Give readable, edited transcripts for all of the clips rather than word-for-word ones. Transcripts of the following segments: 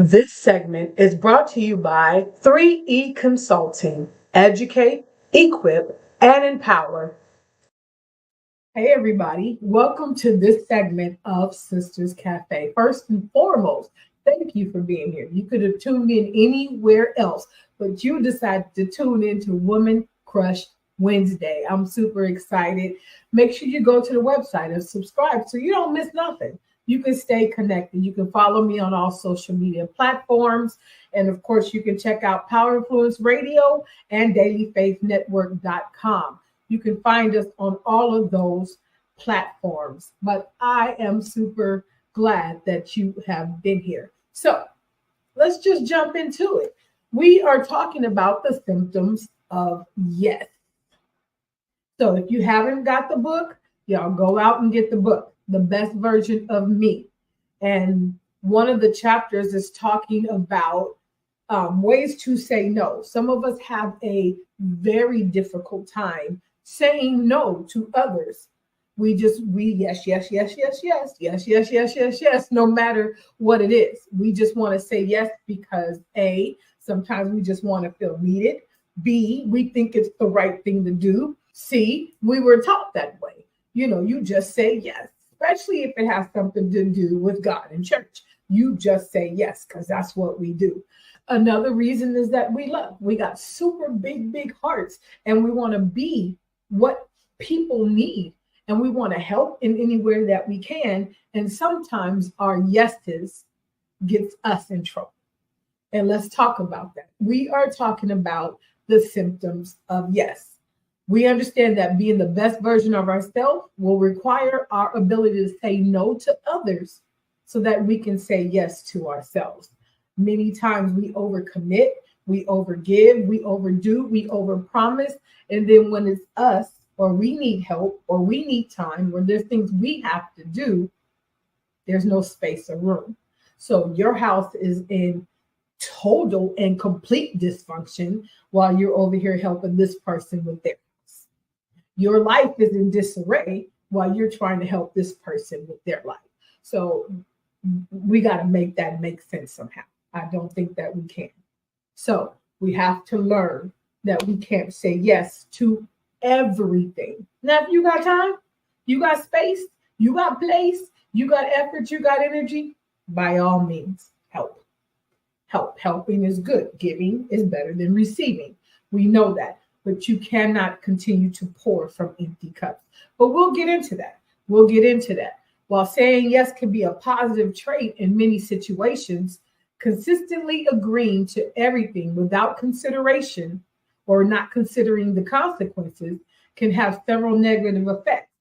This segment is brought to you by 3E Consulting. Educate, equip, and empower. Hey, everybody. Welcome to this segment of Sisters Cafe. First and foremost, thank you for being here. You could have tuned in anywhere else, but you decided to tune into Woman Crush Wednesday. I'm super excited. Make sure you go to the website and subscribe so you don't miss nothing. You can stay connected. You can follow me on all social media platforms. And of course, you can check out Power Influence Radio and dailyfaithnetwork.com. You can find us on all of those platforms. But I am super glad that you have been here. So let's just jump into it. We are talking about the symptoms of yes. So if you haven't got the book, y'all go out and get the book, The Best Version of Me. And one of the chapters is talking about ways to say no. Some of us have a very difficult time saying no to others. We yes, no matter what it is. We just want to say yes because A, sometimes we just want to feel needed. B, we think it's the right thing to do. C, we were taught that way. You just say yes, especially if it has something to do with God and church. You just say yes because that's what we do. Another reason is that we love. We got super big hearts and we want to be what people need and we want to help in anywhere that we can. And sometimes our yeses gets us in trouble. And let's talk about that. We are talking about the symptoms of yes. We understand that being the best version of ourselves will require our ability to say no to others so that we can say yes to ourselves. Many times we overcommit, we overgive, we overdo, we overpromise. And then when it's us or we need help or we need time or there's things we have to do, there's no space or room. So your house is in total and complete dysfunction while you're over here helping this person with their house. Your life is in disarray while you're trying to help this person with their life. So we got to make that make sense somehow. I don't think that we can. So we have to learn that we can't say yes to everything. Now, if you got time, you got space, you got place, you got effort, you got energy, by all means, help. Helping is good. Giving is better than receiving. We know that, but you cannot continue to pour from empty cups. But we'll get into that. While saying yes can be a positive trait in many situations, consistently agreeing to everything without consideration or not considering the consequences can have several negative effects,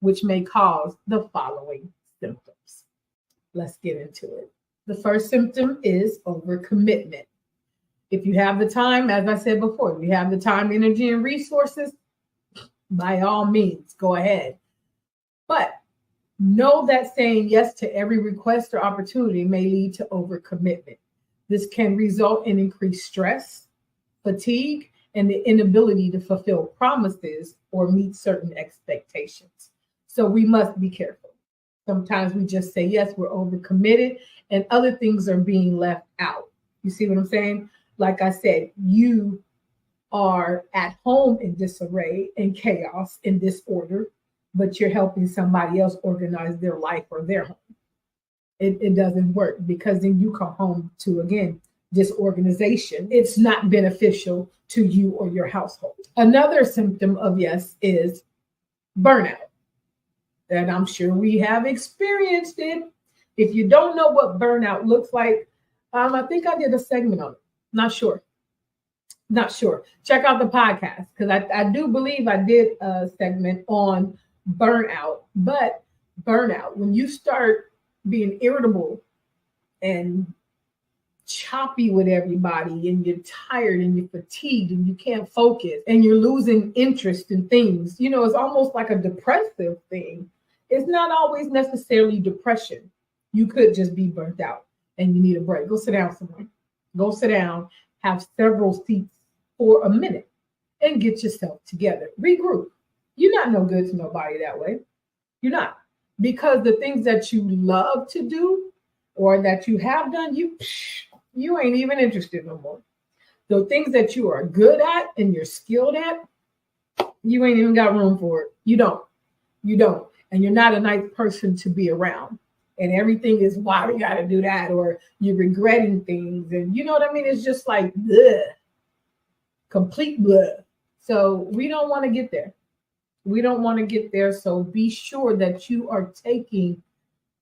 which may cause the following symptoms. Let's get into it. The first symptom is overcommitment. If you have the time, as I said before, if you have the time, energy, and resources, by all means, go ahead. But know that saying yes to every request or opportunity may lead to overcommitment. This can result in increased stress, fatigue, and the inability to fulfill promises or meet certain expectations. So we must be careful. Sometimes we just say yes, we're overcommitted, and other things are being left out. You see what I'm saying? Like I said, you are at home in disarray and chaos and disorder, but you're helping somebody else organize their life or their home. It doesn't work because then you come home to, again, disorganization. It's not beneficial to you or your household. Another symptom of yes is burnout. And I'm sure we have experienced it. If you don't know what burnout looks like, I think I did a segment on it. Not sure. Check out the podcast because I do believe I did a segment on burnout. But burnout, when you start being irritable and choppy with everybody and you're tired and you're fatigued and you can't focus and you're losing interest in things, it's almost like a depressive thing. It's not always necessarily depression. You could just be burnt out and you need a break. Go sit down somewhere. Go sit down, have several seats for a minute and get yourself together. Regroup. You're not no good to nobody that way. You're not. Because the things that you love to do or that you have done, you ain't even interested no more. The things that you are good at and you're skilled at, you ain't even got room for it. You don't. And you're not a nice person to be around. And everything is, why we got to do that? Or you're regretting things. And you know what I mean? It's just like, bleh, complete bleh. So we don't want to get there. We don't want to get there. So be sure that you are taking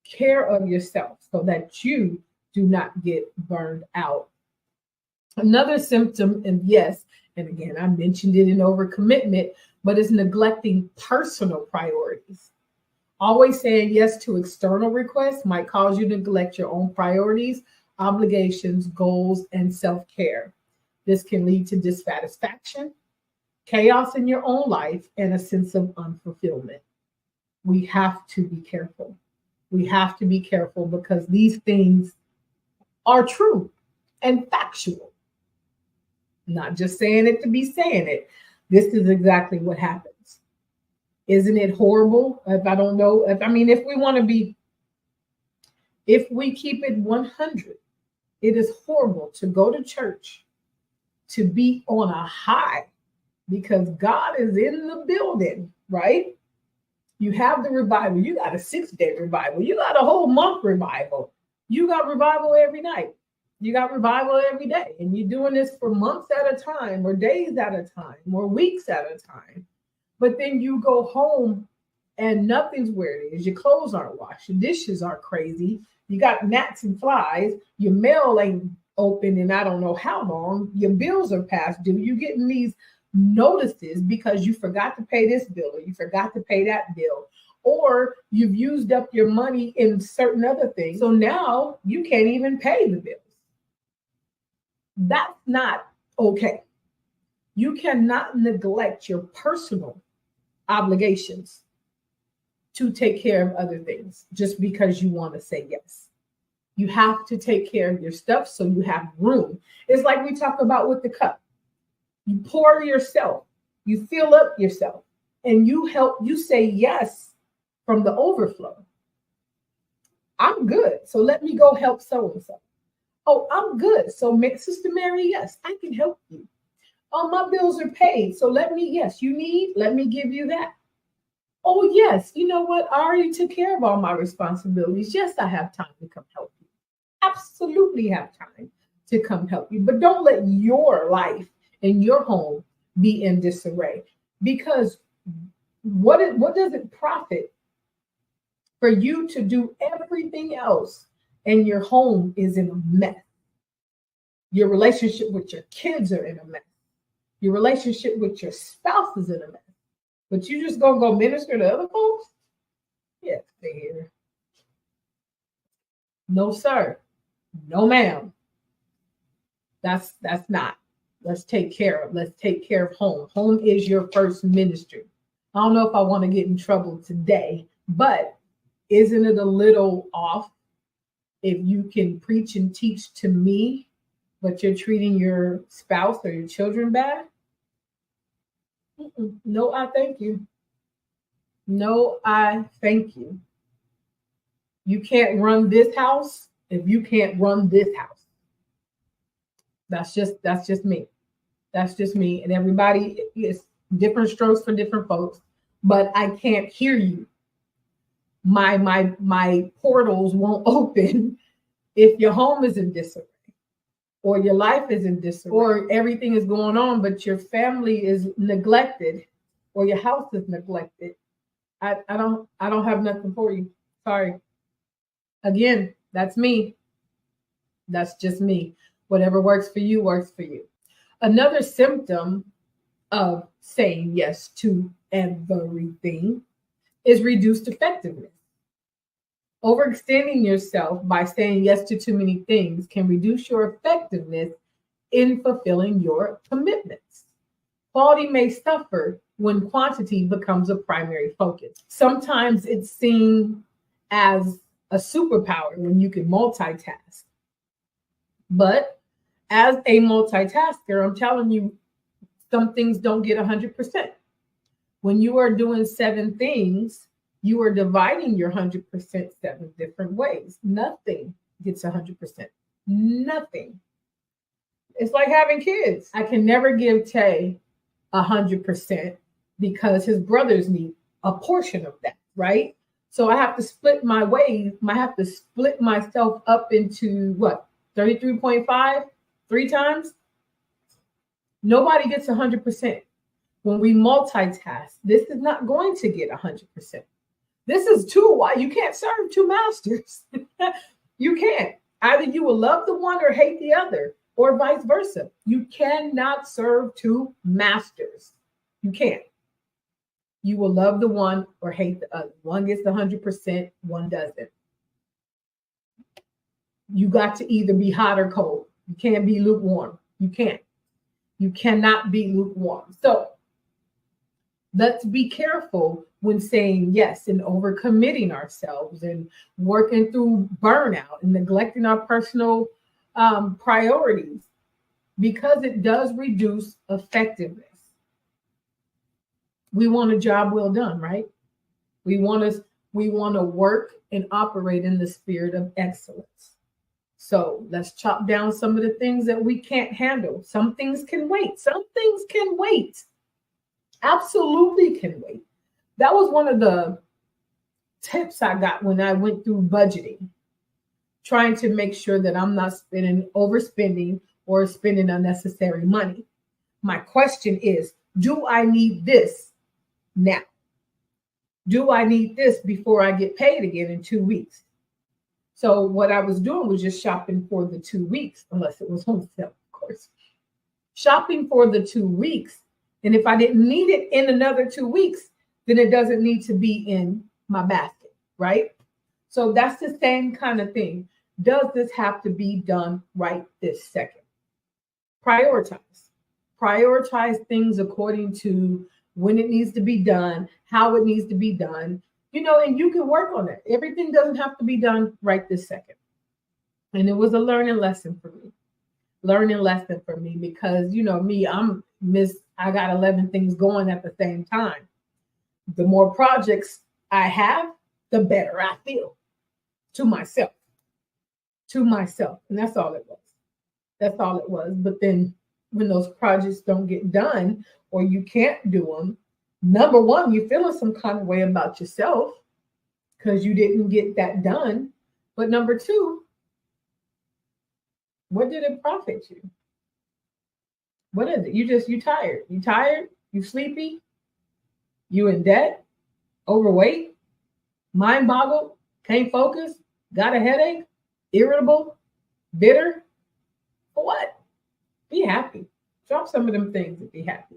care of yourself so that you do not get burned out. Another symptom, and yes, and again, I mentioned it in overcommitment, but it's neglecting personal priorities. Always saying yes to external requests might cause you to neglect your own priorities, obligations, goals, and self-care. This can lead to dissatisfaction, chaos in your own life, and a sense of unfulfillment. We have to be careful. We have to be careful because these things are true and factual. Not just saying it to be saying it. This is exactly what happens. Isn't it horrible? If we want to be, if we keep it 100, it is horrible to go to church, to be on a high because God is in the building, right? You have the revival. You got a 6-day revival. You got a whole month revival. You got revival every night. You got revival every day. And you're doing this for months at a time or days at a time or weeks at a time. But then you go home and nothing's where it is. Your clothes aren't washed. Your dishes are crazy. You got gnats and flies. Your mail ain't open in I don't know how long. Your bills are past due. You're getting these notices because you forgot to pay this bill or you forgot to pay that bill, or you've used up your money in certain other things. So now you can't even pay the bills. That's not okay. You cannot neglect your personal obligations to take care of other things just because you want to say yes. You have to take care of your stuff so you have room. It's like we talk about with the cup. You pour yourself, you fill up yourself, and you say yes from the overflow. I'm good, so let me go help so-and-so. Oh, I'm good. So Sister Mary, yes, I can help you. Oh, my bills are paid. So let me give you that. Oh, yes, you know what? I already took care of all my responsibilities. Yes, I have time to come help you. Absolutely have time to come help you. But don't let your life and your home be in disarray. Because what does it profit for you to do everything else and your home is in a mess? Your relationship with your kids are in a mess. Your relationship with your spouse is in a mess. But you just gonna go minister to other folks? Yes, they hear. No, sir. No, ma'am. That's not. Let's take care of home. Home is your first ministry. I don't know if I want to get in trouble today, but isn't it a little off if you can preach and teach to me, but you're treating your spouse or your children bad? No, I thank you. No, I thank you. You can't run this house if you can't run this house. That's just me. That's just me. And everybody is different strokes for different folks, but I can't hear you. My portals won't open if your home is in disarray, or your life is in disarray, or everything is going on, but your family is neglected, or your house is neglected. I don't have nothing for you. Sorry. Again, that's me. That's just me. Whatever works for you works for you. Another symptom of saying yes to everything is reduced effectiveness. Overextending yourself by saying yes to too many things can reduce your effectiveness in fulfilling your commitments. Quality may suffer when quantity becomes a primary focus. Sometimes it's seen as a superpower when you can multitask. But as a multitasker, I'm telling you, some things don't get 100%. When you are doing 7 things, you are dividing your 100% 7 different ways. Nothing gets 100%. Nothing. It's like having kids. I can never give Tay 100% because his brothers need a portion of that, right? So I have to split my ways. I have to split myself up into what? 33.5, 3 times? Nobody gets 100%. When we multitask, this is not going to get 100%. This is two. Why? You can't serve two masters. You can't. Either you will love the one or hate the other, or vice versa. You cannot serve two masters. You can't. You will love the one or hate the other. One gets the 100%, one doesn't. You got to either be hot or cold. You can't be lukewarm. You can't. You cannot be lukewarm. So let's be careful when saying yes and overcommitting ourselves and working through burnout and neglecting our personal priorities, because it does reduce effectiveness. We want a job well done, right? We want to work and operate in the spirit of excellence. So let's chop down some of the things that we can't handle. Some things can wait. Some things can wait. Absolutely can wait. That was one of the tips I got when I went through budgeting, trying to make sure that I'm not overspending or spending unnecessary money. My question is, do I need this now? Do I need this before I get paid again in 2 weeks? So what I was doing was just shopping for the 2 weeks, unless it was on sale, of course. Shopping for the 2 weeks. And if I didn't need it in another 2 weeks, then it doesn't need to be in my basket, right? So that's the same kind of thing. Does this have to be done right this second? Prioritize. Prioritize things according to when it needs to be done, how it needs to be done, and you can work on it. Everything doesn't have to be done right this second. And it was a learning lesson for me. Because, me, I got 11 things going at the same time. The more projects I have, the better I feel to myself. And that's all it was. But then when those projects don't get done or you can't do them, number one, you're feeling some kind of way about yourself because you didn't get that done. But number two, what did it profit you? What is it? You tired. You tired? You sleepy? You in debt? Overweight? Mind boggled? Can't focus? Got a headache? Irritable? Bitter? For what? Be happy. Drop some of them things and be happy.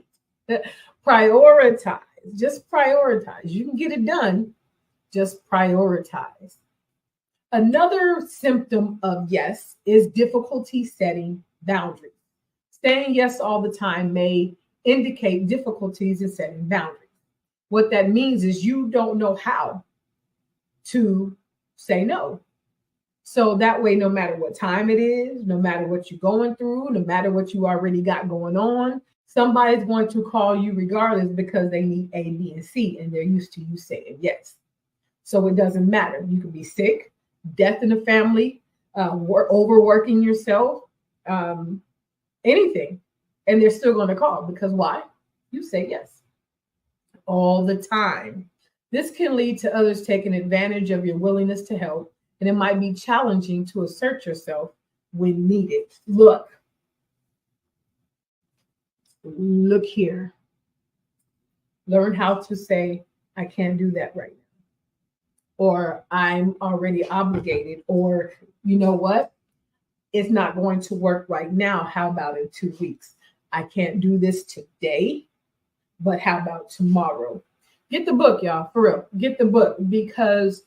Prioritize. Just prioritize. You can get it done. Just prioritize. Another symptom of yes is difficulty setting boundaries. Saying yes all the time may indicate difficulties in setting boundaries. What that means is you don't know how to say no. So that way, no matter what time it is, no matter what you're going through, no matter what you already got going on, somebody's going to call you regardless because they need A, B, and C, and they're used to you saying yes. So it doesn't matter. You can be sick, death in the family, overworking yourself, anything, and they're still going to call because why? You say yes all the time. This can lead to others taking advantage of your willingness to help, and it might be challenging to assert yourself when needed. Look here. Learn how to say, I can't do that right now. Or I'm already obligated. Or you know what? It's not going to work right now. How about in 2 weeks? I can't do this today, but how about tomorrow? Get the book, y'all, for real. Get the book, because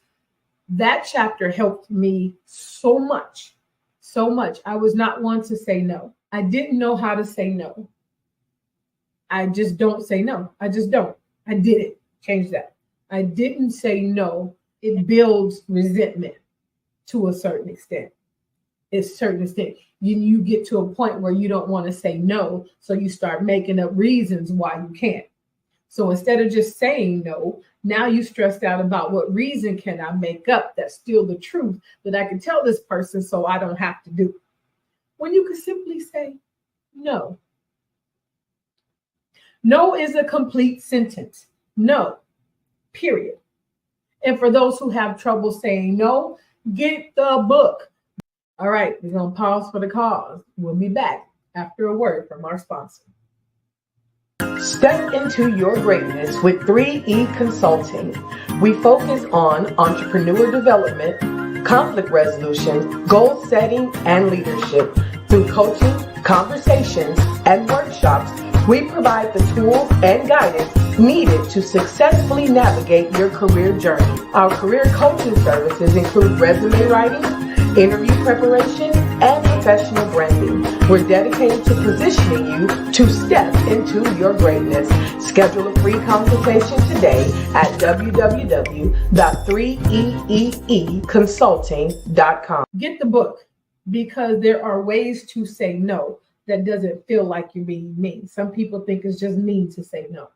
that chapter helped me so much. I was not one to say no. I didn't know how to say no. I just don't say no. I just don't. I didn't. Change that. I didn't say no. It builds resentment to a certain extent. You get to a point where you don't want to say no, so you start making up reasons why you can't. So instead of just saying no, now you stressed out about what reason can I make up that's still the truth that I can tell this person so I don't have to do it. When you could simply say no. No is a complete sentence. No, period. And for those who have trouble saying no, get the book. All right, we're going to pause for the cause. We'll be back after a word from our sponsor. Step into your greatness with 3E Consulting. We focus on entrepreneur development, conflict resolution, goal setting, and leadership. Through coaching, conversations, and workshops, we provide the tools and guidance needed to successfully navigate your career journey. Our career coaching services include resume writing, interview preparation, and professional branding. We're dedicated to positioning you to step into your greatness. Schedule a free consultation today at www.3eeconsulting.com. Get the book, because there are ways to say no that doesn't feel like you're being mean. Some people think it's just mean to say no.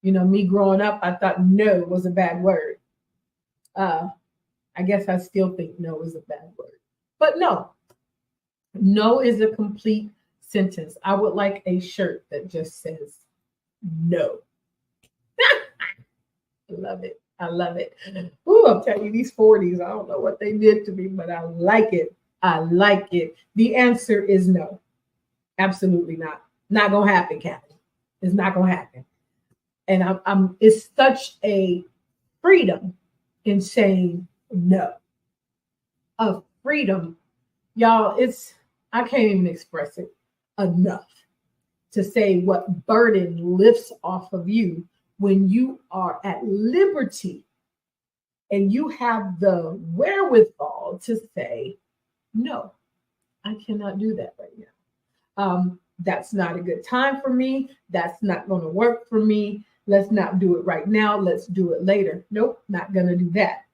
You know, me growing up, I thought no was a bad word. I guess I still think no is a bad word. But no is a complete sentence. I would like a shirt that just says no. I love it. I love it. Ooh, I'm telling you, these 40s, I don't know what they did to me, but I like it. I like it. The answer is no. Absolutely not. Not going to happen, Kathy. It's not going to happen. And it's such a freedom in saying no. A freedom. Y'all, I can't even express it enough to say what burden lifts off of you when you are at liberty and you have the wherewithal to say, no, I cannot do that right now. That's not a good time for me. That's not going to work for me. Let's not do it right now. Let's do it later. Nope, not going to do that.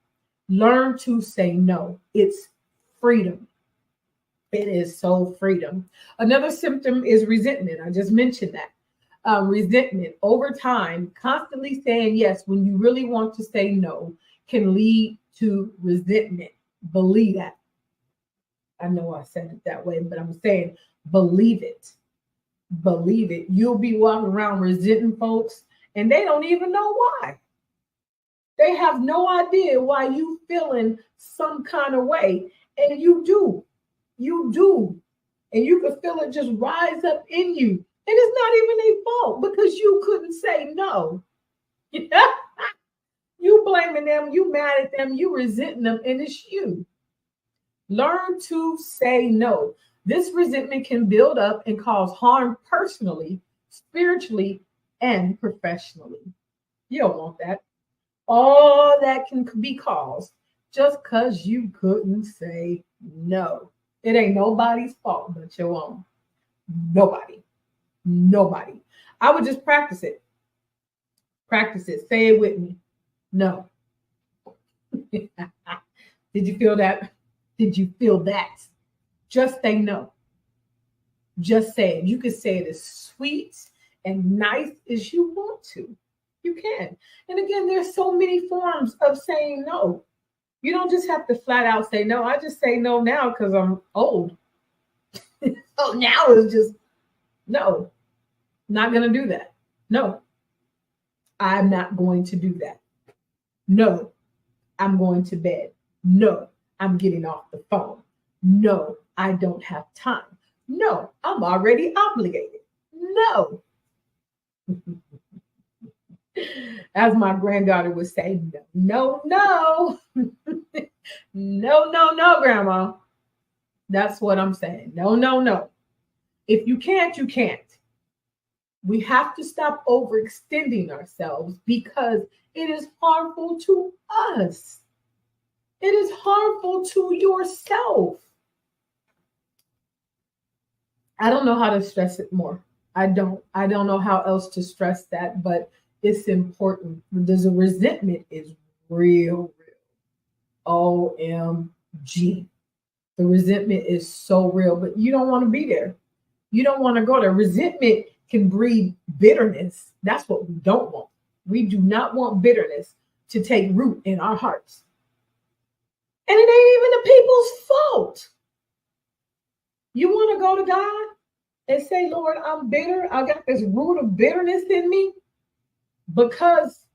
Learn to say no. It's freedom. It is so freedom. Another symptom is resentment. I just mentioned that. Resentment over time, constantly saying yes when you really want to say no can lead to resentment. Believe that. I know I said it that way, but I'm saying believe it. Believe it. You'll be walking around resenting folks and they don't even know why. They have no idea why you feeling some kind of way. And you do. You do. And you can feel it just rise up in you. And it's not even their fault because you couldn't say no. You blaming them, you mad at them, you resenting them, and it's you. Learn to say no. This resentment can build up and cause harm personally, spiritually, and professionally. You don't want that. All that can be caused just because you couldn't say no. It ain't nobody's fault but your own. Nobody. I would just practice it. Practice it. Say it with me. No. Did you feel that? Did you feel that? Just say no. Just say it. You can say it as sweet and nice as you want to. You can. And again, there's so many forms of saying no. You don't just have to flat out say no. I just say no now because I'm old. So now it's just no. Not going to do that. No. I'm not going to do that. No. I'm going to bed. No. I'm getting off the phone. No, I don't have time. No, I'm already obligated. No. As my granddaughter would say, no. No, Grandma. That's what I'm saying. No. If you can't, you can't. We have to stop overextending ourselves because it is harmful to us. It is harmful to yourself. I don't know how to stress it more. I don't know how else to stress that, but it's important. The resentment is real. OMG. The resentment is so real, but you don't want to be there. You don't want to go there. Resentment can breed bitterness. That's what we don't want. We do not want bitterness to take root in our hearts. And it ain't even the people's fault. You want to go to God and say, Lord, I'm bitter. I got this root of bitterness in me because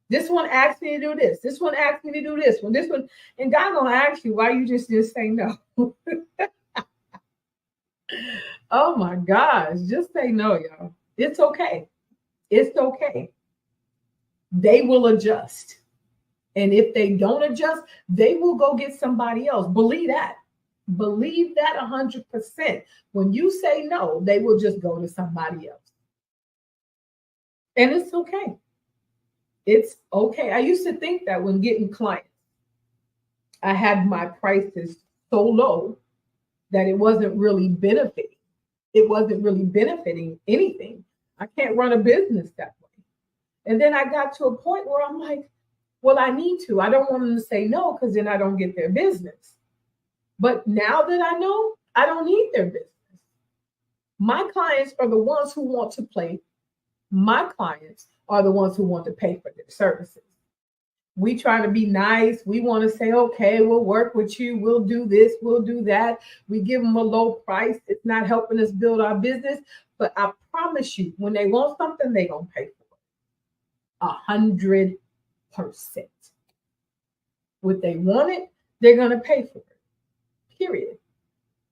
this one asked me to do this. This one asked me to do this one. This one. And God going to ask you why you just say no. Oh my gosh. Just say no, y'all. It's okay. It's okay. They will adjust. And if they don't adjust, they will go get somebody else. Believe that. Believe that 100%. When you say no, they will just go to somebody else. And it's okay. It's okay. I used to think that when getting clients, I had my prices so low that it wasn't really benefiting. It wasn't really benefiting anything. I can't run a business that way. And then I got to a point where I'm like, well, I need to. I don't want them to say no because then I don't get their business. But now that I know, I don't need their business. My clients are the ones who want to play. My clients are the ones who want to pay for their services. We try to be nice. We want to say, okay, we'll work with you. We'll do this. We'll do that. We give them a low price. It's not helping us build our business. But I promise you, when they want something, they're going to pay for it. 100%. What they want it, they're going to pay for it. Period.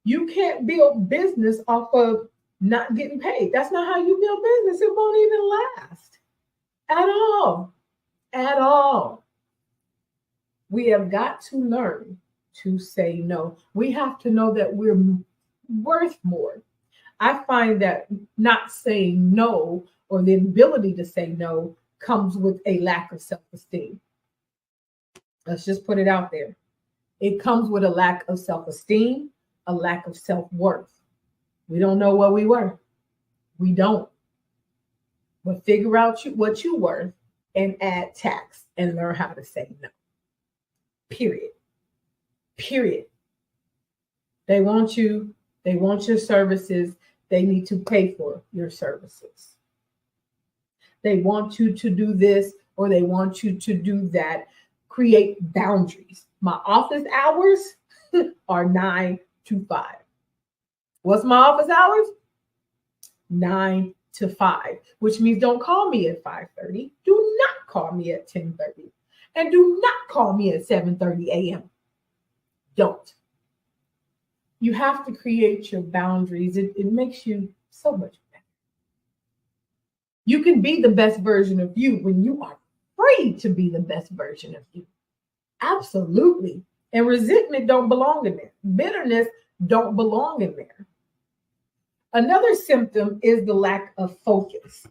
You can't build business off of not getting paid. That's not how you build business. It won't even last at all. At all. We have got to learn to say no. We have to know that we're worth more. I find that not saying no or the ability to say no comes with a lack of self-esteem. Let's just put it out there. It comes with a lack of self-esteem, a lack of self-worth. We don't know what we were. We don't. But figure out what you're worth and add tax and learn how to say no. Period. Period. They want you. They want your services. They need to pay for your services. They want you to do this or they want you to do that. Create boundaries. My office hours are 9 to 5. What's my office hours? 9 to 5, which means don't call me at 5:30. Do not call me at 10:30. And do not call me at 7:30 a.m. Don't. You have to create your boundaries. It makes you so much better. You can be the best version of you when you are free to be the best version of you. Absolutely. And resentment don't belong in there. Bitterness don't belong in there. Another symptom is the lack of focus.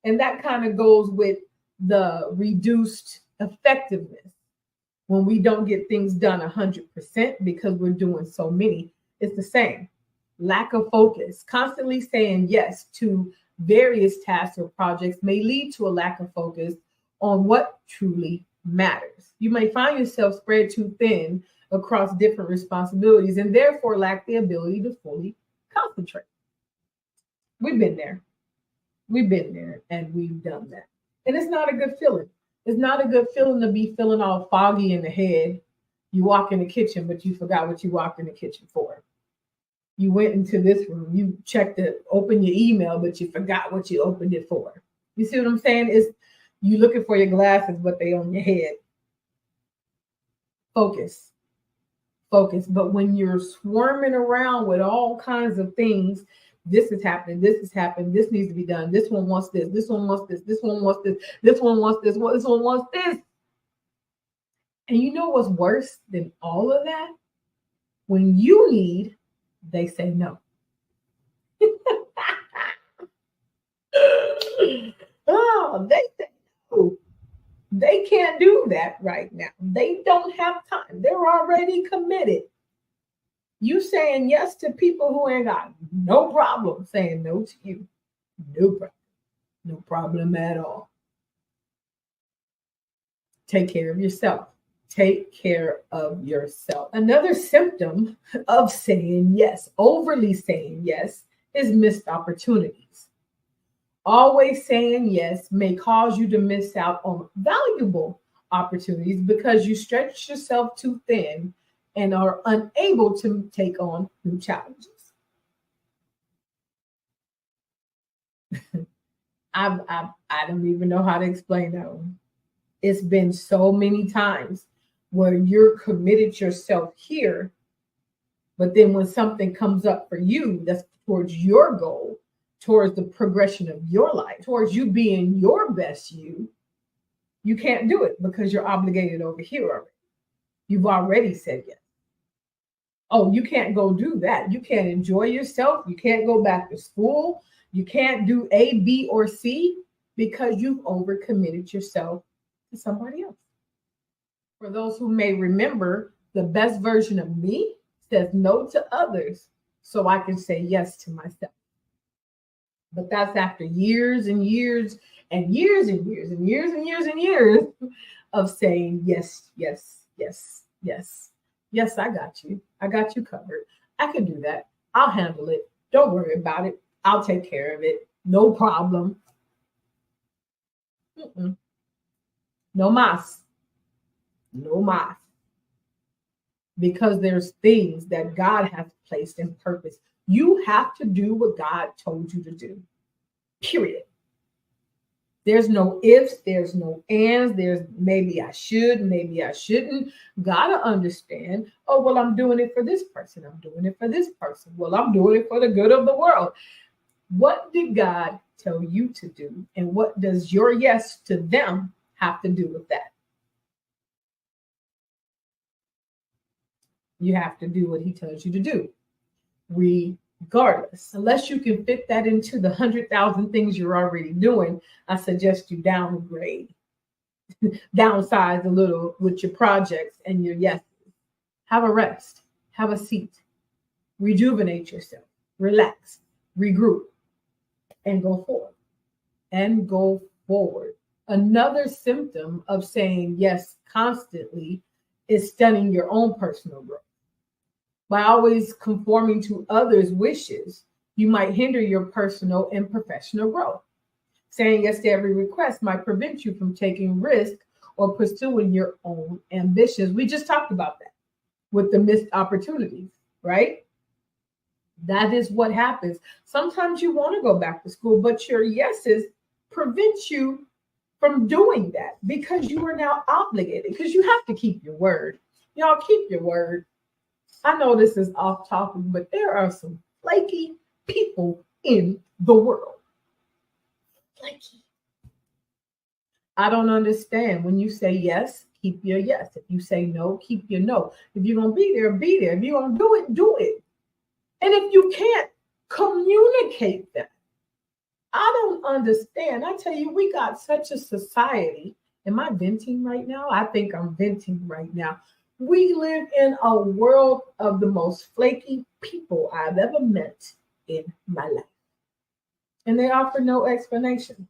And that kind of goes with the reduced effectiveness. When we don't get things done 100% because we're doing so many, it's the same. Lack of focus. Constantly saying yes to various tasks or projects may lead to a lack of focus on what truly matters. You may find yourself spread too thin across different responsibilities and therefore lack the ability to fully concentrate. We've been there. We've been there and we've done that. And it's not a good feeling. It's not a good feeling to be feeling all foggy in the head. You walk in the kitchen, but you forgot what you walked in the kitchen for. You went into this room, you checked it, opened your email, but you forgot what you opened it for. You see what I'm saying? Is you looking for your glasses, but they on your head. Focus. Focus. But when you're swarming around with all kinds of things, this is happening, this is happening, this needs to be done, this one wants this, this one wants this, this one wants this, this one wants this, this one wants this. And you know what's worse than all of that? When you need, they say no. Oh, they say no. They can't do that right now. They don't have time. They're already committed. You saying yes to people who ain't got no problem saying no to you. No problem. No problem at all. Take care of yourself. Take care of yourself. Another symptom of saying yes, overly saying yes, is missed opportunities. Always saying yes may cause you to miss out on valuable opportunities because you stretch yourself too thin and are unable to take on new challenges. I don't even know how to explain that one. It's been so many times where you're committed yourself here, but then when something comes up for you that's towards your goal, towards the progression of your life, towards you being your best you can't do it because you're obligated over here already. You've already said yes. Oh, you can't go do that. You can't enjoy yourself. You can't go back to school. You can't do A, B, or C because you've overcommitted yourself to somebody else. For those who may remember, the best version of me says no to others so I can say yes to myself. But that's after years and years and years and years and years and years and years of saying yes, yes, yes, yes. Yes, I got you. I got you covered. I can do that. I'll handle it. Don't worry about it. I'll take care of it. No problem. Mm-mm. No mas. No mas. Because there's things that God has placed in purpose. You have to do what God told you to do. Period. There's no ifs, there's no ands, there's maybe I should, maybe I shouldn't. Gotta understand, oh, well, I'm doing it for this person. I'm doing it for this person. Well, I'm doing it for the good of the world. What did God tell you to do? And what does your yes to them have to do with that? You have to do what he tells you to do, regardless. Unless you can fit that into the 100,000 things you're already doing, I suggest you downgrade, downsize a little with your projects and your yeses. Have a rest, have a seat, rejuvenate yourself, relax, regroup, and go forward. And go forward. Another symptom of saying yes constantly is stunning your own personal growth. By always conforming to others' wishes, you might hinder your personal and professional growth. Saying yes to every request might prevent you from taking risks or pursuing your own ambitions. We just talked about that with the missed opportunities, right? That is what happens. Sometimes you want to go back to school, but your yeses prevent you from doing that because you are now obligated, because you have to keep your word. Y'all keep your word. I know this is off topic, but there are some flaky people in the world. Flaky. I don't understand. When you say yes, keep your yes. If you say no, keep your no. If you're going to be there, be there. If you're going to do it, do it. And if you can't, communicate that. I don't understand. I tell you, we got such a society. Am I venting right now? I think I'm venting right now. We live in a world of the most flaky people I've ever met in my life. And they offer no explanation.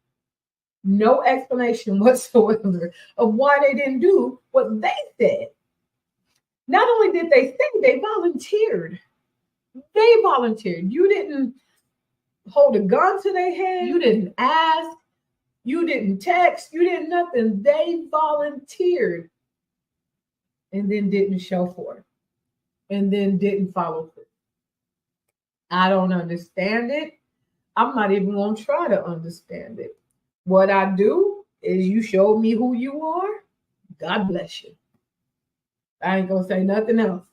No explanation whatsoever of why they didn't do what they said. Not only did they say, they volunteered. They volunteered. You didn't hold a gun to their head. You didn't ask. You didn't text. You didn't nothing. They volunteered and then didn't show for it and then didn't follow through. I don't understand it. I'm not even going to try to understand it. What I do is you show me who you are. God bless you. I ain't going to say nothing else.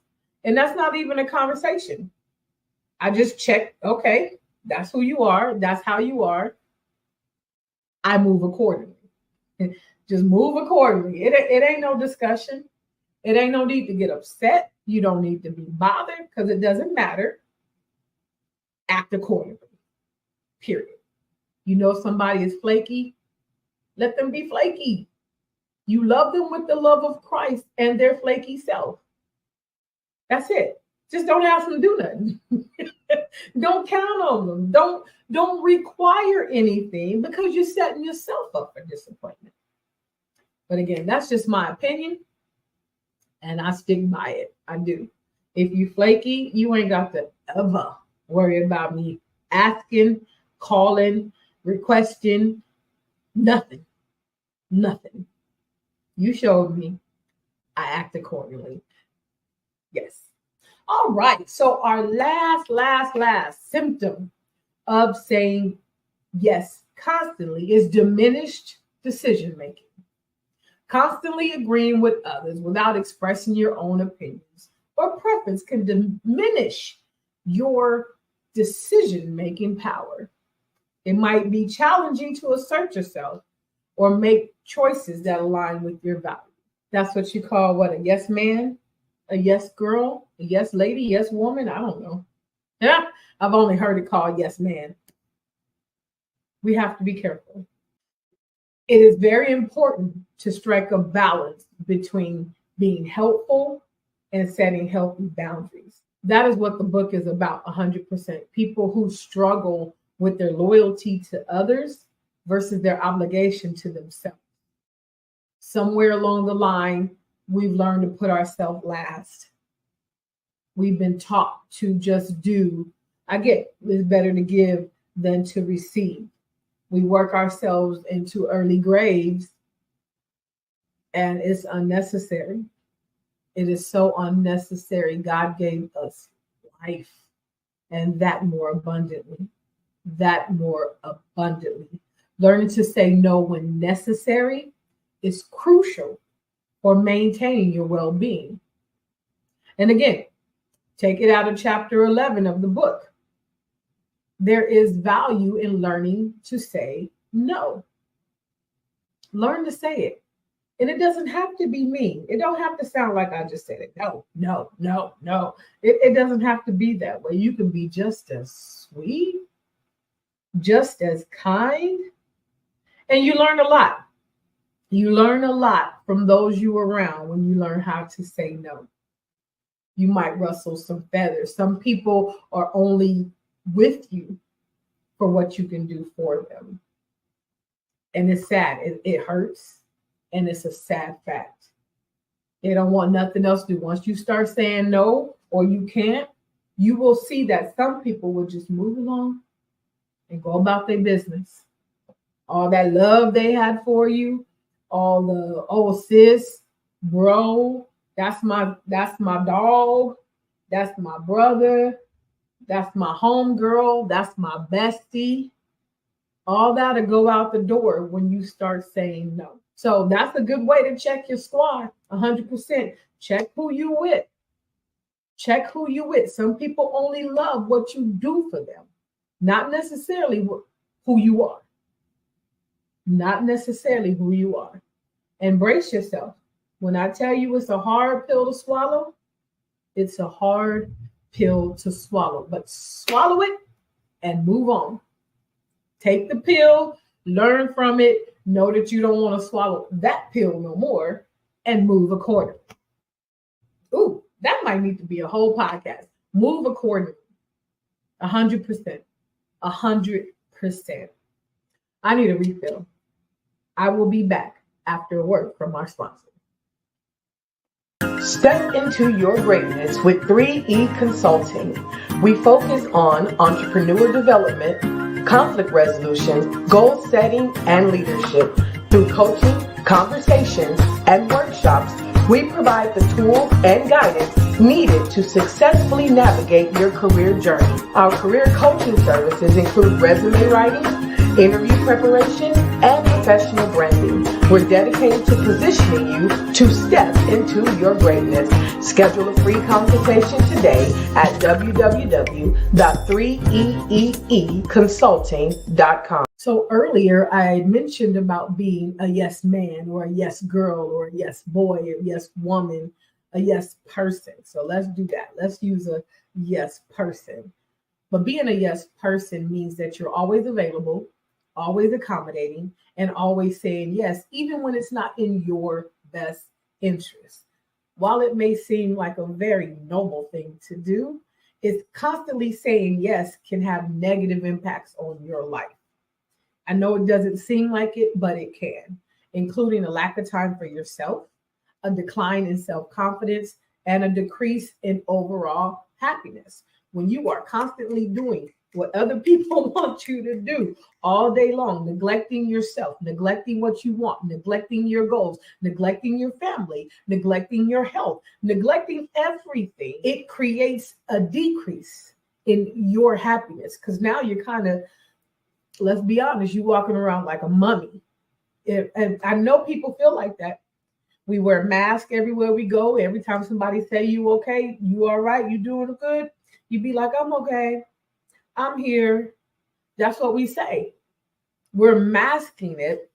And that's not even a conversation. I just check, okay, that's who you are. That's how you are. I move accordingly. Just move accordingly. It ain't no discussion. It ain't no need to get upset. You don't need to be bothered because it doesn't matter. Act accordingly. Period. You know somebody is flaky, let them be flaky. You love them with the love of Christ and their flaky self. That's it. Just don't ask them to do nothing. Don't count on them. Don't require anything because you're setting yourself up for disappointment. But again, that's just my opinion. And I stick by it. I do. If you flaky, you ain't got to ever worry about me asking, calling, requesting, nothing. You showed me. I act accordingly. Yes. All right. So our last symptom of saying yes constantly is diminished decision making. Constantly agreeing with others without expressing your own opinions or preference can diminish your decision-making power. It might be challenging to assert yourself or make choices that align with your values. That's what you call what? A yes man, a yes girl, a yes lady, yes woman? I don't know. Yeah, I've only heard it called yes man. We have to be careful. It is very important to strike a balance between being helpful and setting healthy boundaries. That is what the book is about 100%. People who struggle with their loyalty to others versus their obligation to themselves. Somewhere along the line, we've learned to put ourselves last. We've been taught to just do. I get it's better to give than to receive. We work ourselves into early graves, and it's unnecessary. It is so unnecessary. God gave us life, and that more abundantly. Learning to say no when necessary is crucial for maintaining your well-being. And again, take it out of chapter 11 of the book. There is value in learning to say no. Learn to say it. And it doesn't have to be mean. It don't have to sound like I just said it. No. It doesn't have to be that way. You can be just as sweet, just as kind, and you learn a lot. You learn a lot from those you around when you learn how to say no. You might rustle some feathers. Some people are only with you for what you can do for them. And it's sad. It hurts. And it's a sad fact. They don't want nothing else to do. Once you start saying no or you can't, you will see that some people will just move along and go about their business. All that love they had for you, all the, oh sis, bro, that's my dog, that's my brother, that's my homegirl, that's my bestie. All that'll go out the door when you start saying no. So that's a good way to check your squad, 100%. Check who you with. Check who you with. Some people only love what you do for them, not necessarily who you are. Not necessarily who you are. Embrace yourself. When I tell you it's a hard pill to swallow, it's a hard pill to swallow. But swallow it and move on. Take the pill, learn from it, know that you don't want to swallow that pill no more, and move accordingly. Ooh, that might need to be a whole podcast. Move accordingly. 100%. 100%. I need a refill. I will be back after a word from our sponsor. Step into your greatness with 3E Consulting. We focus on entrepreneur development, conflict resolution, goal setting, and leadership. Through coaching, conversations, and workshops, we provide the tools and guidance needed to successfully navigate your career journey. Our career coaching services include resume writing, interview preparation, and professional branding. We're dedicated to positioning you to step into your greatness. Schedule a free consultation today at www.3eeconsulting.com. So earlier I mentioned about being a yes man or a yes girl or a yes boy or yes woman, a yes person. So let's do that. Let's use a yes person. But being a yes person means that you're always available, always accommodating, and always saying yes, even when it's not in your best interest. While it may seem like a very noble thing to do, it's constantly saying yes can have negative impacts on your life. I know it doesn't seem like it, but it can, including a lack of time for yourself, a decline in self-confidence, and a decrease in overall happiness. When you are constantly doing what other people want you to do all day long, neglecting yourself, neglecting what you want, neglecting your goals, neglecting your family, neglecting your health, neglecting everything, it creates a decrease in your happiness. Because now you're kind of, let's be honest, you walking around like a mummy. And I know people feel like that. We wear masks everywhere we go. Every time somebody say you okay, you all right, you doing good, you be like, I'm okay, I'm here. That's what we say. We're masking it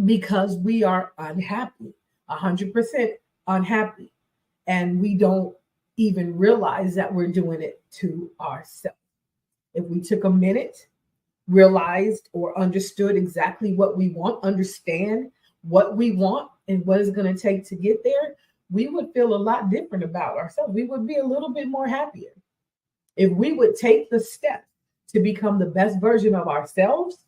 because we are unhappy, 100% unhappy. And we don't even realize that we're doing it to ourselves. If we took a minute, realized or understood exactly what we want, understand what we want and what it's going to take to get there, we would feel a lot different about ourselves. We would be a little bit more happier. If we would take the step to become the best version of ourselves,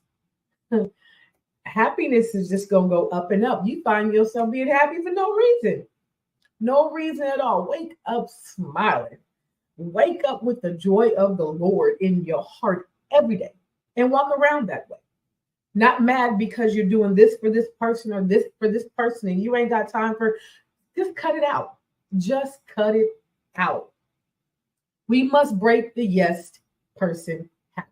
happiness is just going to go up and up. You find yourself being happy for no reason. No reason at all. Wake up smiling. Wake up with the joy of the Lord in your heart every day and walk around that way. Not mad because you're doing this for this person or this for this person and you ain't got time for, just cut it out. Just cut it out. We must break the yes person habit.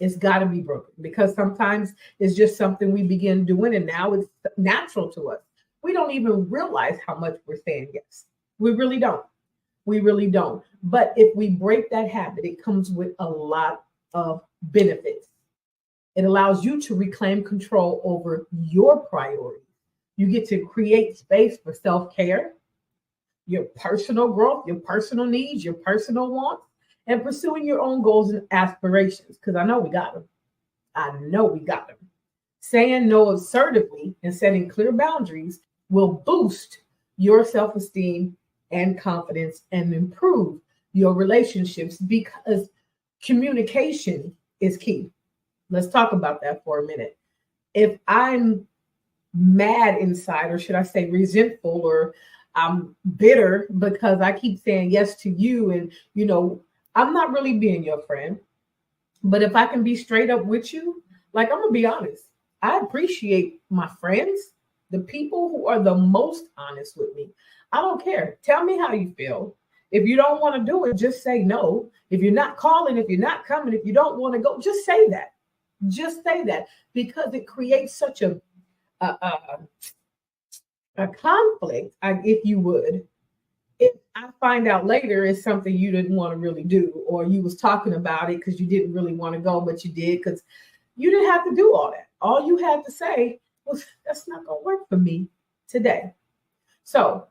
It's got to be broken because sometimes it's just something we begin doing and now it's natural to us. We don't even realize how much we're saying yes. We really don't. We really don't. But if we break that habit, it comes with a lot of benefits. It allows you to reclaim control over your priorities. You get to create space for self-care, your personal growth, your personal needs, your personal wants, and pursuing your own goals and aspirations. Because I know we got them. I know we got them. Saying no assertively and setting clear boundaries will boost your self-esteem and confidence and improve your relationships because communication is key. Let's talk about that for a minute. If I'm mad inside, or should I say resentful, or I'm bitter because I keep saying yes to you and, I'm not really being your friend. But if I can be straight up with you, like I'm going to be honest, I appreciate my friends, the people who are the most honest with me. I don't care. Tell me how you feel. If you don't want to do it, just say no. If you're not calling, if you're not coming, if you don't want to go, just say that. Just say that because it creates such a conflict, if you would. If I find out later it's something you didn't want to really do, or you was talking about it because you didn't really want to go, but you did because you didn't have to do all that. All you had to say was, that's not going to work for me today. So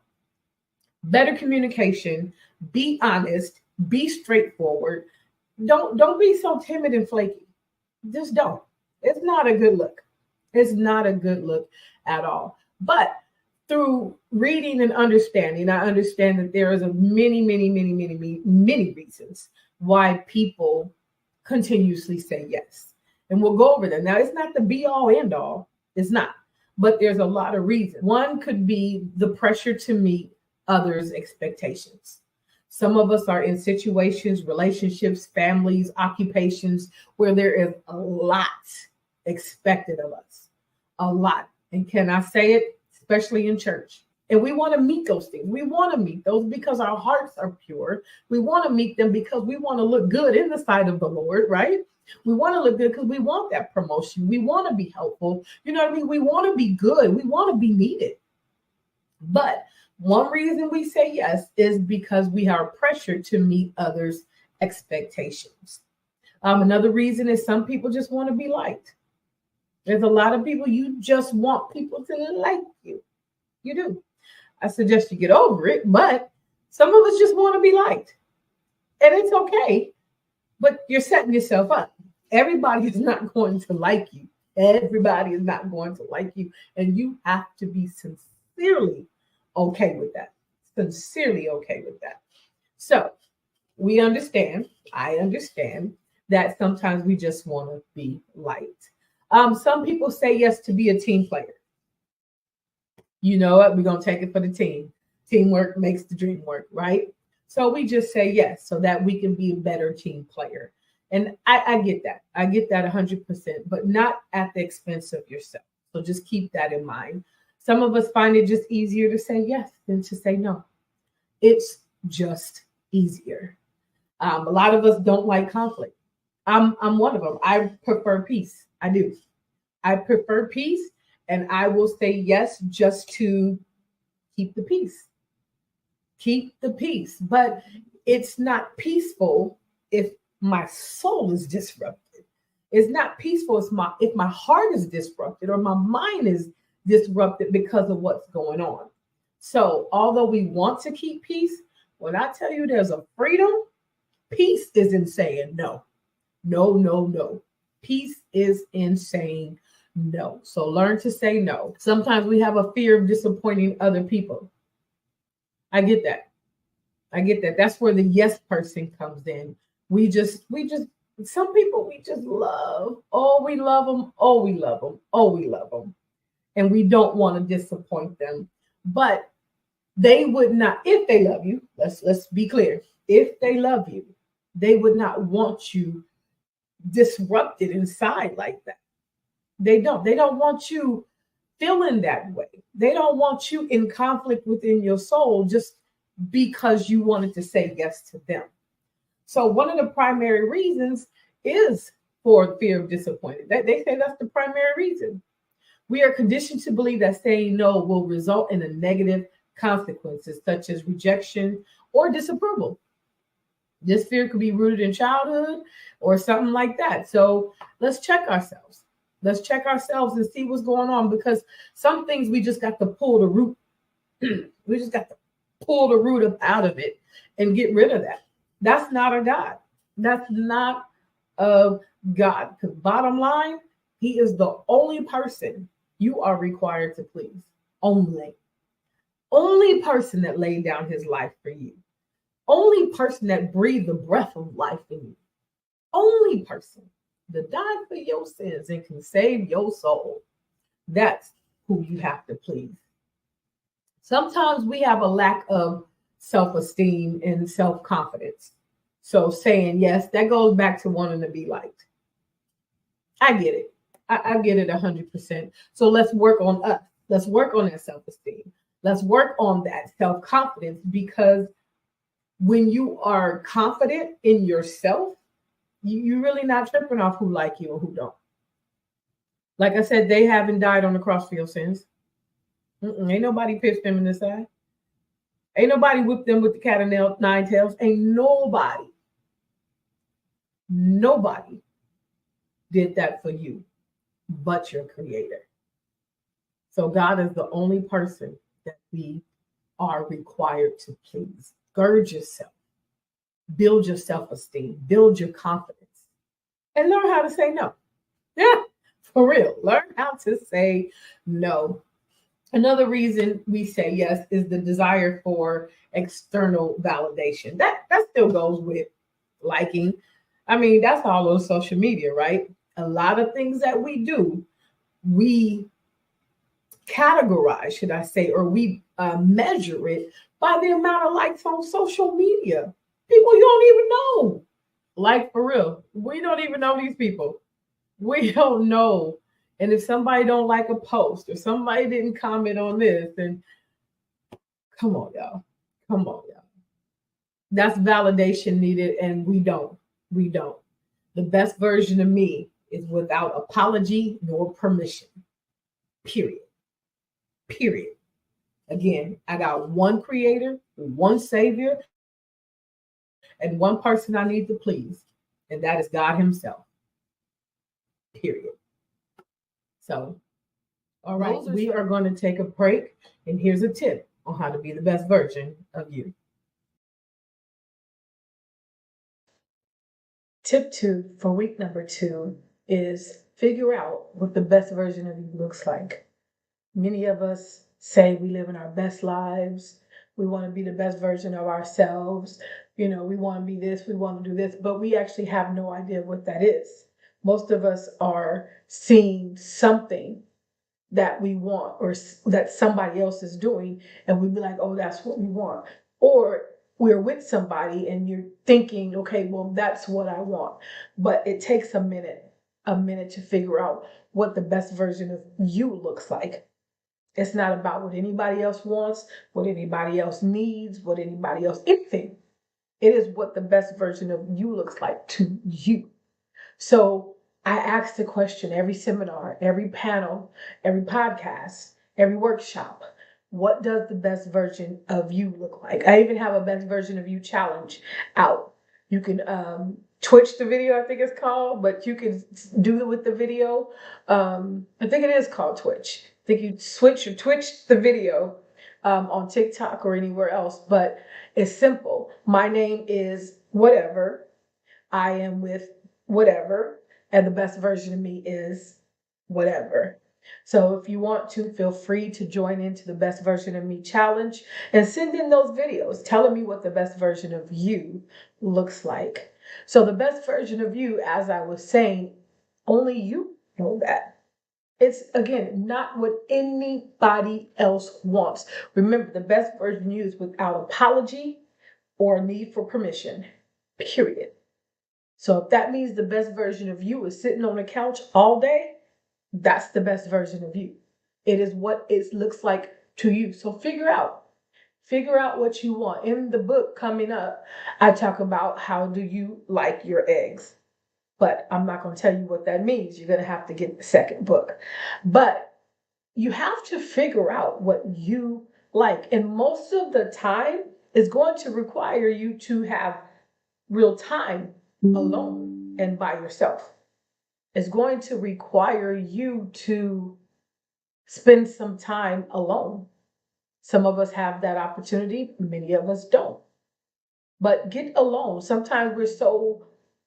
better communication, be honest, be straightforward. Don't be so timid and flaky. Just don't. It's not a good look. It's not a good look at all. But through reading and understanding, I understand that there is many reasons why people continuously say yes. And we'll go over them. Now, it's not the be all end all. It's not. But there's a lot of reasons. One could be the pressure to meet others' expectations. Some of us are in situations, relationships, families, occupations where there is a lot expected of us. A lot. And can I say it? Especially in church. And we want to meet those things. We want to meet those because our hearts are pure. We want to meet them because we want to look good in the sight of the Lord, right? We want to look good because we want that promotion. We want to be helpful. You know what I mean? We want to be good. We want to be needed. But one reason we say yes is because we are pressured to meet others' expectations. Another reason is some people just want to be liked. There's a lot of people, you just want people to like you. You do. I suggest you get over it, but some of us just want to be liked. And it's okay, but you're setting yourself up. Everybody is not going to like you. Everybody is not going to like you. And you have to be sincerely okay with that. Sincerely okay with that. So I understand that sometimes we just want to be liked. Some people say yes to be a team player. You know what? We're going to take it for the team. Teamwork makes the dream work, right? So we just say yes so that we can be a better team player. And I get that. I get that 100%, but not at the expense of yourself. So just keep that in mind. Some of us find it just easier to say yes than to say no. It's just easier. A lot of us don't like conflict. I'm one of them. I prefer peace. I do. I prefer peace, and I will say yes just to keep the peace. Keep the peace. But it's not peaceful if my soul is disrupted. It's not peaceful if my heart is disrupted or my mind is disrupted because of what's going on. So although we want to keep peace, when I tell you there's a freedom, peace is in saying no. No, no, no. Peace is in saying no. So learn to say no. Sometimes we have a fear of disappointing other people. I get that. I get that. That's where the yes person comes in. Some people we just love. Oh, we love them. Oh, we love them. Oh, we love them. And we don't want to disappoint them. But they would not, if they love you, let's be clear. If they love you, they would not want you disrupted inside like that. They don't. They don't want you feeling that way. They don't want you in conflict within your soul just because you wanted to say yes to them. So one of the primary reasons is for fear of disappointment. They say that's the primary reason. We are conditioned to believe that saying no will result in a negative consequences such as rejection or disapproval. This fear could be rooted in childhood or something like that. So let's check ourselves. Let's check ourselves and see what's going on, because some things we just got to pull the root. We just got to pull the root out of it and get rid of that. That's not a God. That's not of God. Because bottom line, he is the only person you are required to please. Only person that laid down his life for you. Only person that breathed the breath of life in you. Only person that died for your sins and can save your soul. That's who you have to please. Sometimes we have a lack of self-esteem and self-confidence. So saying yes, that goes back to wanting to be liked. I get it. I get it 100%. So let's work on us. Let's work on that self-esteem. Let's work on that self-confidence, because when you are confident in yourself, you're really not tripping off who like you and who don't. Like I said, they haven't died on the cross for your sins. Ain't nobody pitched them in the side. Ain't nobody whipped them with the cat of nine tails. Ain't nobody did that for you but your creator. So God is the only person that we are required to please. Gird yourself, build your self-esteem, build your confidence, and learn how to say no. Yeah, for real. Learn how to say no. Another reason we say yes is the desire for external validation. That still goes with liking. I mean, that's all on social media, right? A lot of things that we do, we categorize, should I say, or we measure it by the amount of likes on social media. People you don't even know. Like, for real, we don't even know these people. We don't know. And if somebody don't like a post or somebody didn't comment on this, then come on, y'all. Come on, y'all. That's validation needed, and we don't. We don't. The best version of me is without apology nor permission. Period. Period. Again, I got one creator, one savior, and one person I need to please, and that is God himself. Period. So, all right, we are going to take a break, and here's a tip on how to be the best version of you. Tip 2 for week number 2 is figure out what the best version of you looks like. Many of us say we live in our best lives. We want to be the best version of ourselves. We want to be this, we want to do this, but we actually have no idea what that is. Most of us are seeing something that we want or that somebody else is doing, and we be like, oh, that's what we want. Or we're with somebody and you're thinking, okay, well, that's what I want. But it takes a minute to figure out what the best version of you looks like. It's not about what anybody else wants, what anybody else needs, what anybody else, anything. It is what the best version of you looks like to you. So I ask the question every seminar, every panel, every podcast, every workshop. What does the best version of you look like? I even have a best version of you challenge out. You can Twitch the video, I think it's called, but you can do it with the video. I think it is called Twitch. I think you switch or Twitch the video on TikTok or anywhere else, but it's simple. My name is whatever. I am with whatever, and the best version of me is whatever. So if you want to, feel free to join into the best version of me challenge and send in those videos telling me what the best version of you looks like. So the best version of you, as I was saying, only you know that. It's, again, not what anybody else wants. Remember, the best version of you is without apology or need for permission, period. So if that means the best version of you is sitting on the couch all day, that's the best version of you. It is what it looks like to you. So figure out what you want. In the book coming up, I talk about how do you like your eggs. But I'm not going to tell you what that means. You're going to have to get the second book. But you have to figure out what you like. And most of the time, it's going to require you to have real time alone and by yourself. It's going to require you to spend some time alone. Some of us have that opportunity, many of us don't. But get alone. Sometimes we're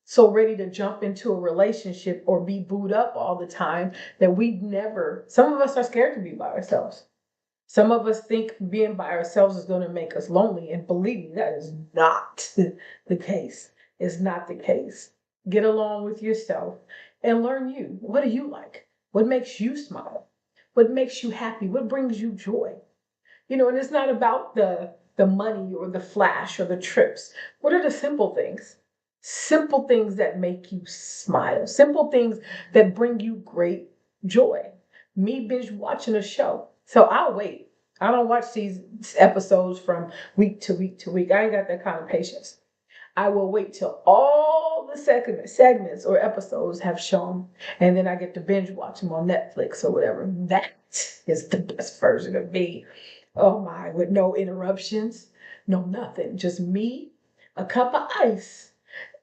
so ready to jump into a relationship or be booed up all the time that some of us are scared to be by ourselves. Some of us think being by ourselves is going to make us lonely. And believe me, that is not the case. It's not the case. Get along with yourself and learn you. What do you like? What makes you smile? What makes you happy? What brings you joy? And it's not about the money or the flash or the trips. What are the simple things? Simple things that make you smile. Simple things that bring you great joy. Me binge watching a show. So I'll wait. I don't watch these episodes from week to week to week. I ain't got that kind of patience. I will wait till all the segments or episodes have shown, and then I get to binge watch them on Netflix or whatever. That is the best version of me. Oh my, with no interruptions, no nothing. Just me, a cup of ice,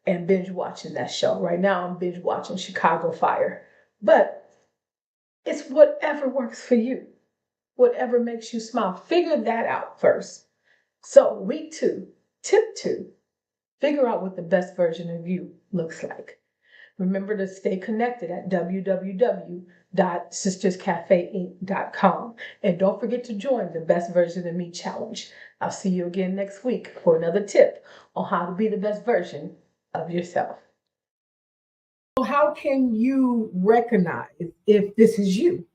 and binge watching that show. Right now I'm binge watching Chicago Fire. But it's whatever works for you. Whatever makes you smile. Figure that out first. So week 2, tip 2, figure out what the best version of you looks like. Remember to stay connected at www.sisterscafeinc.com. And don't forget to join the Best Version of Me Challenge. I'll see you again next week for another tip on how to be the best version of yourself. How can you recognize if this is you?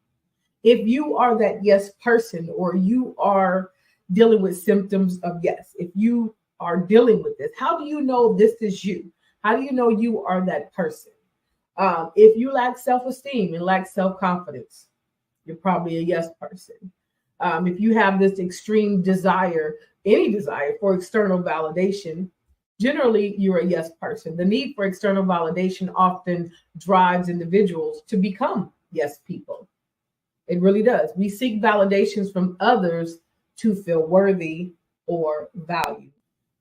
If you are that yes person, or you are dealing with symptoms of yes, if you are dealing with this, how do you know this is you? How do you know you are that person? If you lack self-esteem and lack self-confidence, you're probably a yes person. If you have this extreme desire, any desire for external validation, generally you're a yes person. The need for external validation often drives individuals to become yes people. It really does. We seek validations from others to feel worthy or valued.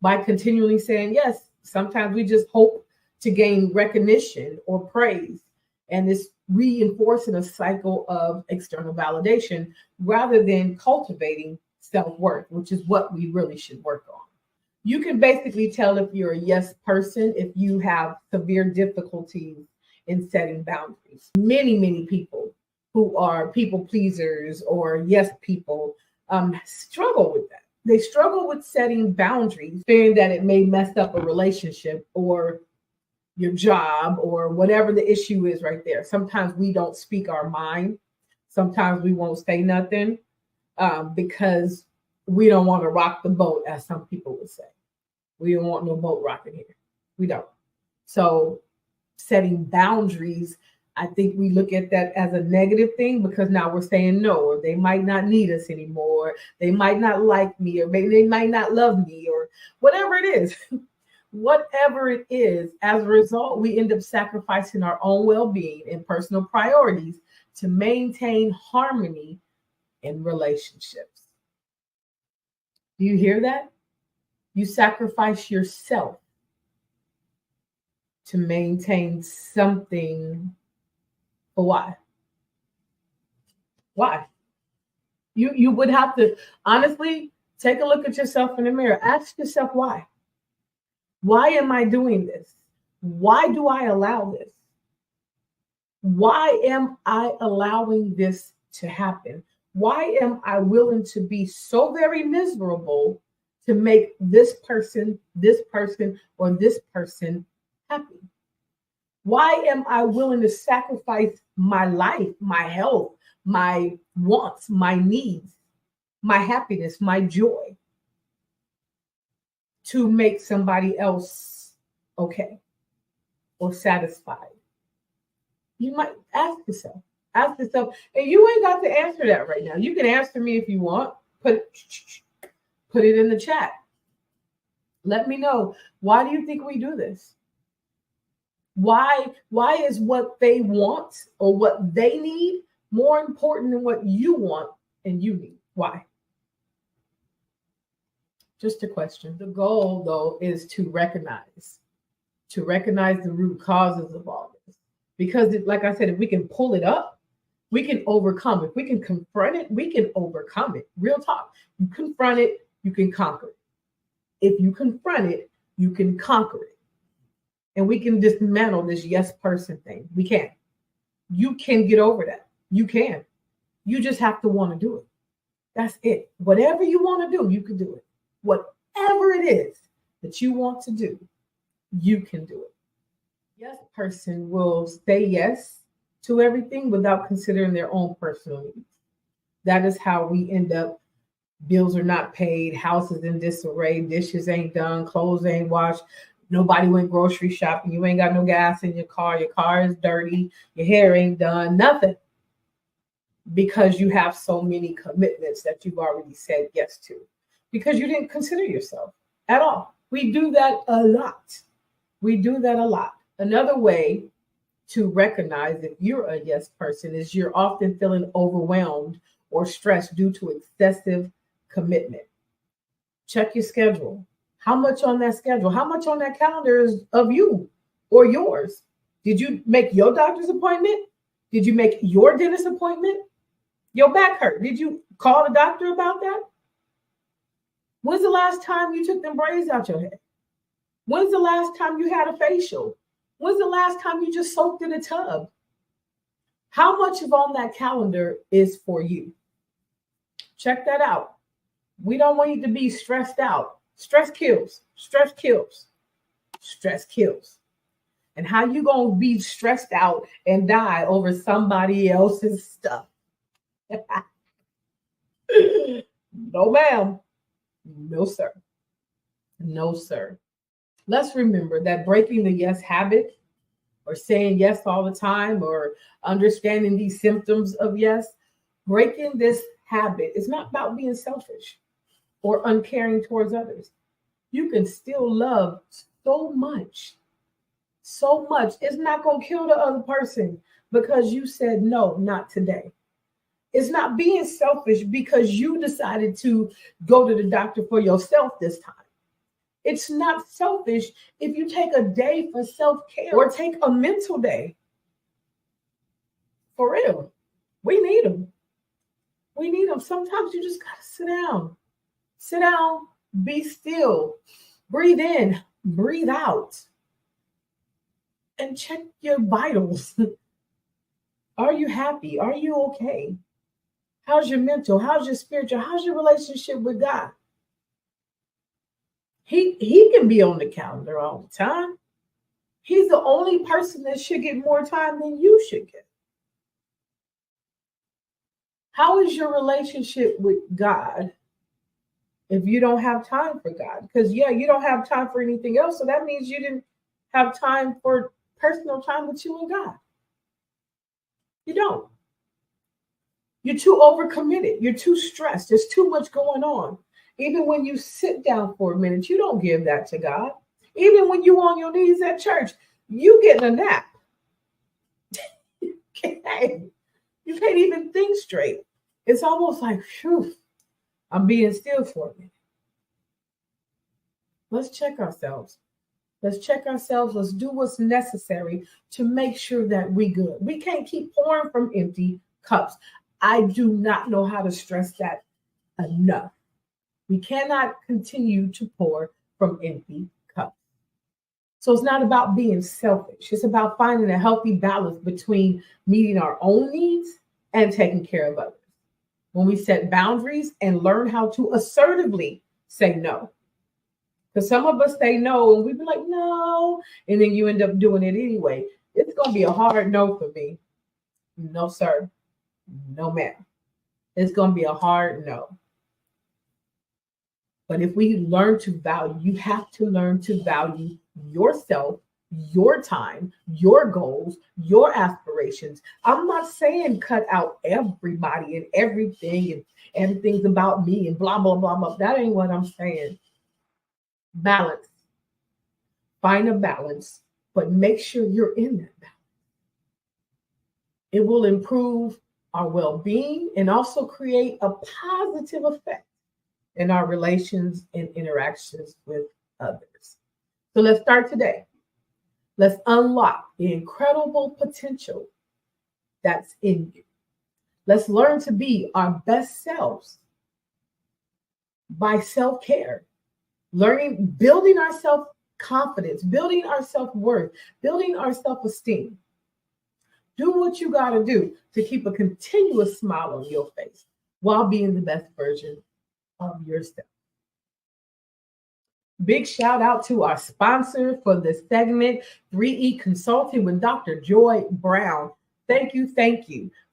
By continually saying yes, sometimes we just hope to gain recognition or praise. And it's reinforcing a cycle of external validation rather than cultivating self-worth, which is what we really should work on. You can basically tell if you're a yes person if you have severe difficulties in setting boundaries. Many people who are people pleasers or yes people struggle with that. They struggle with setting boundaries, fearing that it may mess up a relationship or your job or whatever the issue is right there. Sometimes we don't speak our mind. Sometimes we won't say nothing because we don't want to rock the boat, as some people would say. We don't want no boat rocking here. We don't. So setting boundaries, I think we look at that as a negative thing because now we're saying no, or they might not need us anymore. They might not like me, or maybe they might not love me, or whatever it is. Whatever it is, as a result, we end up sacrificing our own well-being and personal priorities to maintain harmony in relationships. Do you hear that? You sacrifice yourself to maintain something. But why? Why? You would have to honestly take a look at yourself in the mirror. Ask yourself why. Why am I doing this? Why do I allow this? Why am I allowing this to happen? Why am I willing to be so very miserable to make this person, or this person happy? Why am I willing to sacrifice my life, my health, my wants, my needs, my happiness, my joy to make somebody else okay or satisfied? You might ask yourself, and you ain't got to answer that right now. You can answer me if you want. Put it in the chat. Let me know. Why do you think we do this? Why is what they want or what they need more important than what you want and you need? Why? Just a question. The goal, though, is to recognize the root causes of all this. Because, like I said, if we can pull it up, we can overcome it. If we can confront it, we can overcome it. Real talk. You confront it, you can conquer it. If you confront it, you can conquer it. And we can dismantle this yes person thing. We can. You can get over that. You can. You just have to want to do it. That's it. Whatever you want to do, you can do it. Whatever it is that you want to do, you can do it. Yes person will say yes to everything without considering their own personal needs. That is how we end up. Bills are not paid, houses in disarray, dishes ain't done, clothes ain't washed, nobody went grocery shopping, you ain't got no gas in your car is dirty, your hair ain't done, nothing. Because you have so many commitments that you've already said yes to. Because you didn't consider yourself at all. We do that a lot. Another way to recognize if you're a yes person is you're often feeling overwhelmed or stressed due to excessive commitment. Check your schedule. How much on that schedule? How much on that calendar is of you or yours? Did you make your doctor's appointment? Did you make your dentist appointment? Your back hurt. Did you call the doctor about that? When's the last time you took them braids out your head? When's the last time you had a facial? When's the last time you just soaked in a tub? How much of on that calendar is for you? Check that out. We don't want you to be stressed out. Stress kills. Stress kills. Stress kills. And how you gonna be stressed out and die over somebody else's stuff? No, ma'am. No, sir. No, sir. Let's remember that breaking the yes habit, or saying yes all the time, or understanding these symptoms of yes, breaking this habit is not about being selfish or uncaring towards others. You can still love so much. So much. It's not going to kill the other person because you said no, not today. It's not being selfish because you decided to go to the doctor for yourself this time. It's not selfish if you take a day for self-care or take a mental day. For real. We need them. We need them. Sometimes you just got to sit down. Sit down, be still, breathe in, breathe out, and check your vitals. Are you happy? Are you okay? How's your mental? How's your spiritual? How's your relationship with God? He can be on the calendar all the time. He's the only person that should get more time than you should get. How is your relationship with God if you don't have time for God. Because, you don't have time for anything else. So that means you didn't have time for personal time with you and God. You don't. You're too overcommitted. You're too stressed. There's too much going on. Even when you sit down for a minute, you don't give that to God. Even when you're on your knees at church, you getting a nap. You can't even think straight. It's almost like, phew, I'm being still for a minute. Let's check ourselves. Let's check ourselves. Let's do what's necessary to make sure that we good. We can't keep pouring from empty cups. I do not know how to stress that enough. We cannot continue to pour from empty cups. So it's not about being selfish. It's about finding a healthy balance between meeting our own needs and taking care of others. When we set boundaries and learn how to assertively say no. Because some of us say no and we be like, no, and then you end up doing it anyway. It's going to be a hard no for me. No, sir. No, ma'am. It's going to be a hard no. But if we learn to value, you have to learn to value yourself, your time, your goals, your aspirations. I'm not saying cut out everybody and everything and everything's about me and blah, blah, blah, blah. That ain't what I'm saying. Balance. Find a balance, but make sure you're in that balance. It will improve our well-being and also create a positive effect in our relations and interactions with others. So let's start today. Let's unlock the incredible potential that's in you. Let's learn to be our best selves by self-care, building our self-confidence, building our self-worth, building our self-esteem. Do what you got to do to keep a continuous smile on your face while being the best version of yourself. Big shout out to our sponsor for this segment, 3E Consulting with Dr. Joy Brown. Thank you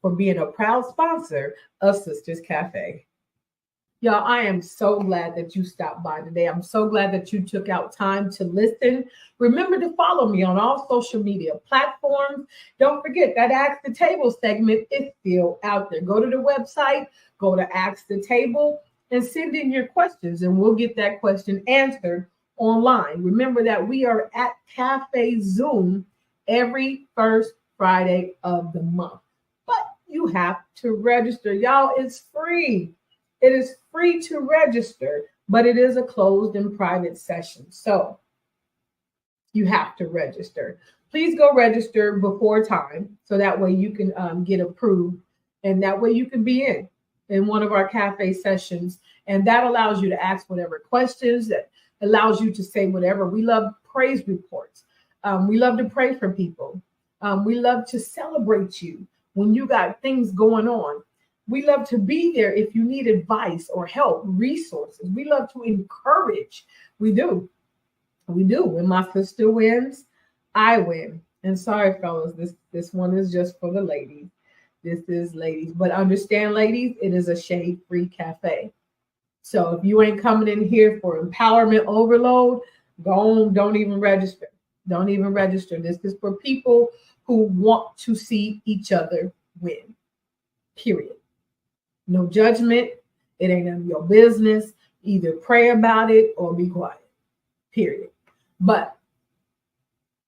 for being a proud sponsor of Sisters Cafe. Y'all, I am so glad that you stopped by today. I'm so glad that you took out time to listen. Remember to follow me on all social media platforms. Don't forget that Ask the Table segment is still out there. Go to the website, go to Ask the Table, and send in your questions, and we'll get that question answered online. Remember that we are at Cafe Zoom every first Friday of the month. But you have to register. Y'all, it's free. It is free to register, but it is a closed and private session. So you have to register. Please go register before time so that way you can get approved, and that way you can be in one of our cafe sessions. And that allows you to ask whatever questions, that allows you to say whatever. We love praise reports. We love to pray for people. We love to celebrate you when you got things going on. We love to be there if you need advice or help, resources. We love to encourage. We do. When my sister wins, I win. And sorry, fellas, this one is just for the ladies. This is ladies. But understand, ladies, it is a shade-free cafe. So if you ain't coming in here for empowerment overload, go on, don't even register. Don't even register. This is for people who want to see each other win. Period. No judgment. It ain't none of your business. Either pray about it or be quiet. Period. But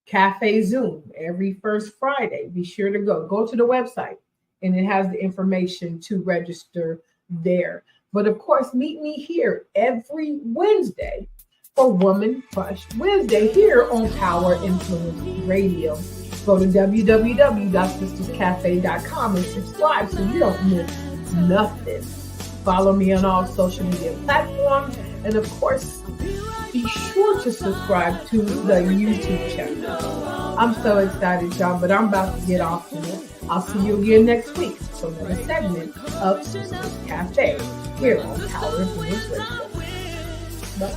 Cafe Zoom every first Friday. Be sure to go to the website, and it has the information to register there. But of course, meet me here every Wednesday for Woman Crush Wednesday here on Power Influence Radio. Go to www.sisterscafe.com and subscribe so you don't miss nothing. Follow me on all social media platforms, and of course, be sure to subscribe to the YouTube channel. I'm so excited, y'all, but I'm about to get off today. I'll see you again next week for another segment of Sisters Cafe here on Power Influence Radio.